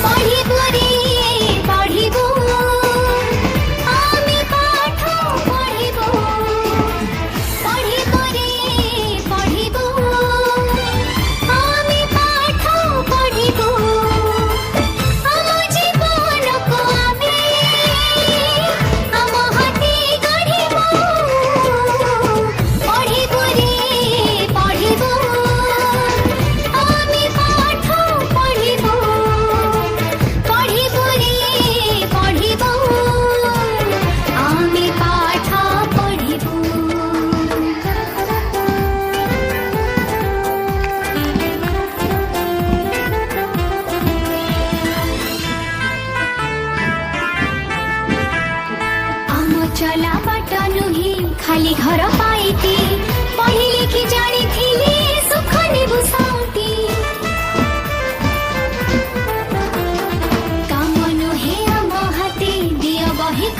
पढ़िबो रे पढ़िबो आमी पाठ पढ़िबो पढ़िबो रे पढ़िबो आमी पाठ पढ़िबो आम जीवन को आमी आम हाथी गढ़िबो पढ़िबो रे पढ़िबो आमी पाठ पढ़िबो पढ़िबो रे पढ़िबो आमी पाठ पढ़िबो। आम चला बाट नुही खाली घर पाइती पढ़ी लिखि जानिथिली सुख नेबु साउती काम नुहे आम हाते दिय बही